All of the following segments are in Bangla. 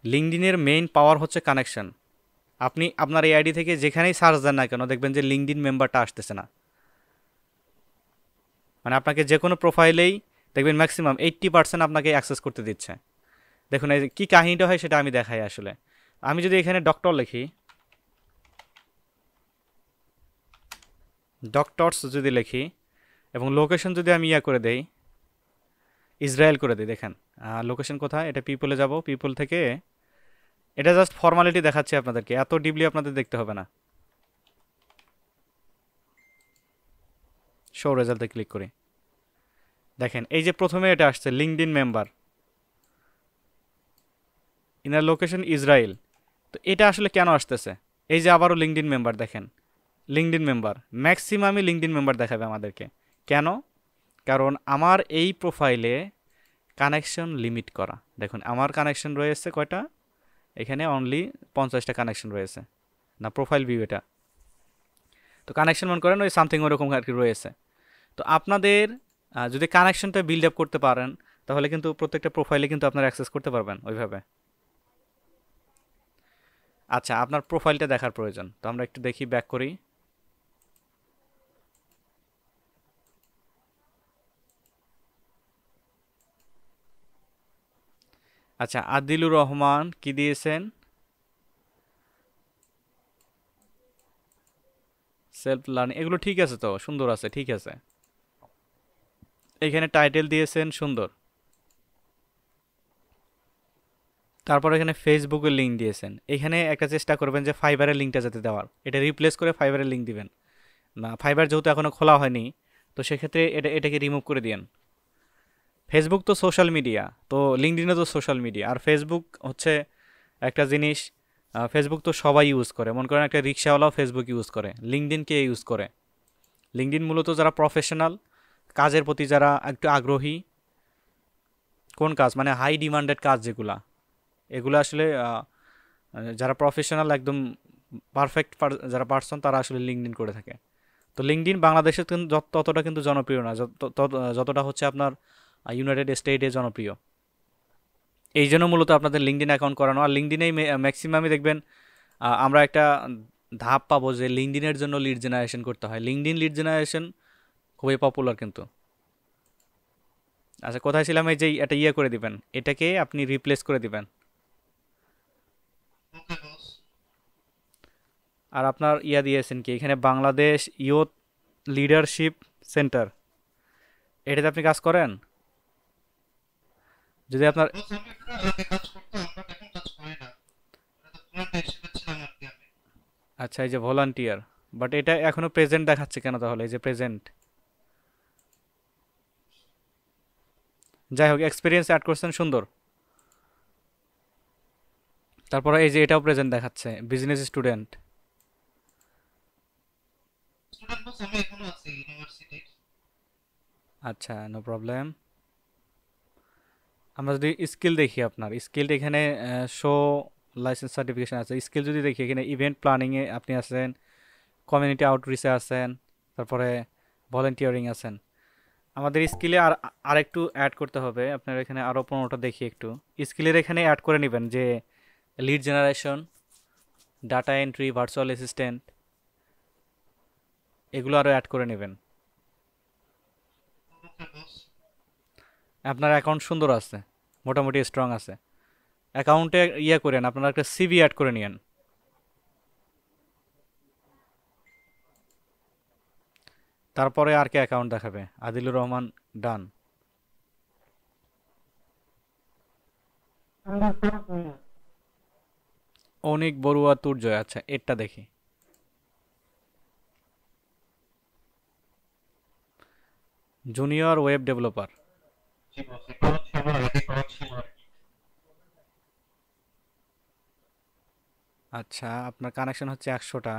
লিঙ্কডইনের মেইন পাওয়ার হচ্ছে কানেকশন। আপনি আপনার এই আইডি থেকে যেখানেই সার্চ দেন না কেন দেখবেন যে লিঙ্কডইন মেম্বারটা আসতেছে না। মানে আপনাকে যে কোনো প্রোফাইলেই দেখবেন ম্যাক্সিমাম 80% আপনাকে অ্যাক্সেস করতে দিচ্ছে। দেখুন এই যে কী কাহিনীটা হয় সেটা আমি দেখাই আসলে। আমি যদি এখানে ডক্টর লিখি, ডক্টরস যদি লিখি এবং লোকেশন যদি আমি ইয়া করে দেই, ইসরায়েল করে দিই, দেখেন লোকেশন কোথায়, এটা পিপলে যাব, পিপল থেকে এটা জাস্ট ফর্মালিটি দেখাচ্ছি আপনাদেরকে, এত ডিপলি আপনাদের দেখতে হবে না। শো রেজাল্টে ক্লিক করি, দেখেন এই যে প্রথমে এটা আসছে LinkedIn member, inner location Israel. তো এটা আসলে কেন আসতেছে? এই যে আবারও লিঙ্কডইন মেম্বার, দেখেন লিঙ্কডইন মেম্বার, ম্যাক্সিমামই লিঙ্কডইন মেম্বার দেখাবে আমাদেরকে। কেন? কারণ আমার এই প্রোফাইলে কানেকশন লিমিট করা। দেখুন আমার কানেকশন রয়েছে কয়টা, এখানে অনলি 50টা কানেকশন রয়েছে, না প্রোফাইল ভিউ এটা। তো কানেকশন মনে করেন ওই সামথিং ওরকম আর কি রয়েছে। তো আপনাদের যদি কানেকশনটা বিল্ড আপ করতে পারেন তাহলে কিন্তু প্রত্যেকটা প্রোফাইলে কিন্তু আপনারা অ্যাক্সেস করতে পারবেন ওইভাবে। আচ্ছা, আপনার প্রোফাইলটা দেখার প্রয়োজন, তো আমরা একটু দেখি, ব্যাক করি। আচ্ছা, আদিলুর রহমান কি দিয়েছেন? সেলফ লার্নিং, এগুলো ঠিক আছে, তো সুন্দর আছে, ঠিক আছে। এখানে টাইটেল দিয়েছেন, সুন্দর। তারপর এখানে ফেসবুকের লিঙ্ক দিয়েছেন, এখানে একটা চেষ্টা করবেন যে ফাইবারের লিঙ্কটা যাতে দেওয়ার, এটা রিপ্লেস করে ফাইবারের লিঙ্ক দিবেন না। ফাইবার যেহেতু এখনও খোলা হয়নি, তো সেক্ষেত্রে এটাকে রিমুভ করে দিয়েন। ফেসবুক তো সোশ্যাল মিডিয়া, তো লিঙ্কডিনও তো সোশ্যাল মিডিয়া, আর ফেসবুক হচ্ছে একটা জিনিস, ফেসবুক তো সবাই ইউজ করে, মনে করেন একটা রিক্সাওয়ালাও ফেসবুক ইউজ করে, লিঙ্কডিন কে ইউজ করে? লিঙ্কডিন মূলত যারা প্রফেশনাল, কাজের প্রতি যারা একটু আগ্রহী, কোন কাজ মানে হাই ডিমান্ডেড কাজ যেগুলা, এগুলো আসলে যারা প্রফেশনাল একদম পারফেক্ট যারা পার্সন তারা আসলে লিঙ্কডিন করে থাকে। তো লিঙ্কডিন বাংলাদেশে কিন্তু ততটা কিন্তু জনপ্রিয় না যতটা হচ্ছে আপনার ইউনাইটেড স্টেটে জনপ্রিয়। এই জন্য মূলত আপনাদের লিঙ্কডিন অ্যাকাউন্ট করানো। আর লিঙ্কডিনেই ম্যাক্সিমামই দেখবেন আমরা একটা ধাপ পাবো যে লিঙ্কডিনের জন্য লিড জেনারেশন করতে হয়। লিঙ্কডিন লিড জেনারেশন খুবই পপুলার কিন্তু। আচ্ছা, কোথায় ছিলাম? এই যে এটা ইয়ে করে দিবেন, এটাকে আপনি রিপ্লেস করে দিবেন। ওকে বস। আর আপনার ইয়া দিয়েছেন কি এখানে, বাংলাদেশ ইয়ুথ লিডারশিপ সেন্টার, এটাতে আপনি কাজ করেন? যদি আপনার বস আমি এখানে আগে কাজ করতাম, বাট এখন কাজ করি না। এটা তো ভলান্টিয়ার হিসেবে ছিলাম আর কি আমি। আচ্ছা, এই যে ভলান্টিয়ার, বাট এটা এখনো প্রেজেন্ট দেখাচ্ছে কেন তাহলে? এই যে প্রেজেন্ট, যাই হোক এক্সপিরিয়েন্স অ্যাড করছেন, সুন্দর। তারপরে এই যে এটাও প্রেজেন্ট দেখাচ্ছে, বিজনেস স্টুডেন্ট। স্টুডেন্ট বস আমি এখনো আছি ইউনিভার্সিটির। আচ্ছা, নো প্রবলেম। আমরা যদি স্কিল দেখি, আপনার স্কিল এখানে শো লাইসেন্স সার্টিফিকেশন আছে। স্কিল যদি দেখি এখানে ইভেন্ট প্ল্যানিংয়ে আপনি আছেন, কমিউনিটি আউটরিচে আছেন, তারপরে ভলেন্টিয়ারিং আছেন। আমাদের স্কিলে আর একটু অ্যাড করতে হবে। আপনার এখানে আরও 15টা দেখি একটু। স্কিলের এখানে অ্যাড করে নেবেন যে lead generation, data entry, virtual assistant, এগুলো আরও অ্যাড করে নেবেন। ওকে বস। আপনার অ্যাকাউন্ট সুন্দর আছে, মোটামুটি স্ট্রং আছে। অ্যাকাউন্টে ইয়ে করেন, আপনারা একটা সিভি অ্যাড করে নিয়েন। তারপরে আর কে অ্যাকাউন্ট দেখাবে? আদিলুর রহমান, ডান। অনিক বড়ুয়া তুর্জয়, আচ্ছা এরটা দেখি। Junior web developer. জি বস, এটা হচ্ছে আমার আগে করা ছিল আর কি। আচ্ছা, আপনার কানেকশন হচ্ছে 100টা।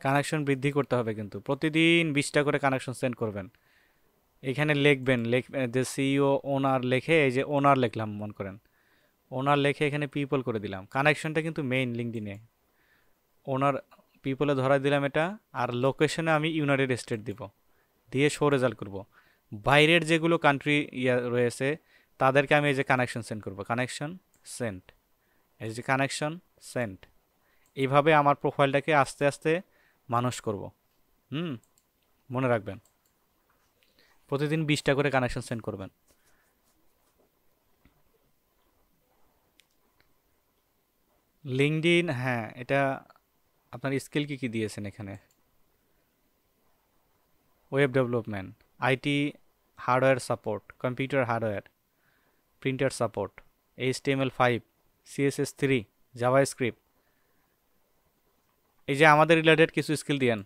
কানেকশন বৃদ্ধি করতে হবে কিন্তু, প্রতিদিন 20টা করে কানেকশন সেন্ড করবেন। এখানে লিখবেন, যে সিইও ওনার লেখে, এই যে ওনার লিখলাম মনে করেন, ওনার লেখে এখানে পিপল করে দিলাম। কানেকশনটা কিন্তু মেইন লিঙ্কডিনে ওনার, পিপলে ধরাই দিলাম এটা। আর লোকেশনে আমি ইউনাইটেড স্টেট দিব, দিয়ে শো রেজাল্ট করব। বাইরের যেগুলো কান্ট্রি ইয়া রয়েছে তাদেরকে আমি এই যে কানেকশন সেন্ড করব, কানেকশন সেন্ড, এই যে কানেকশন সেন্ড, এইভাবে আমার প্রোফাইলটাকে আস্তে আস্তে মানুষ করব। হুম, মনে রাখবেন প্রতিদিন 20টা করে কানেকশন সেন্ড করবেন। লিঙ্কডইন, হ্যাঁ, এটা আপনার স্কিল কি কি দিয়েছেন এখানে? Web development, IT hardware support, computer hardware, printer support, HTML5, CSS3, JavaScript. এই যে আমাদের রিলেটেড কিছু স্কিল দিয়েন।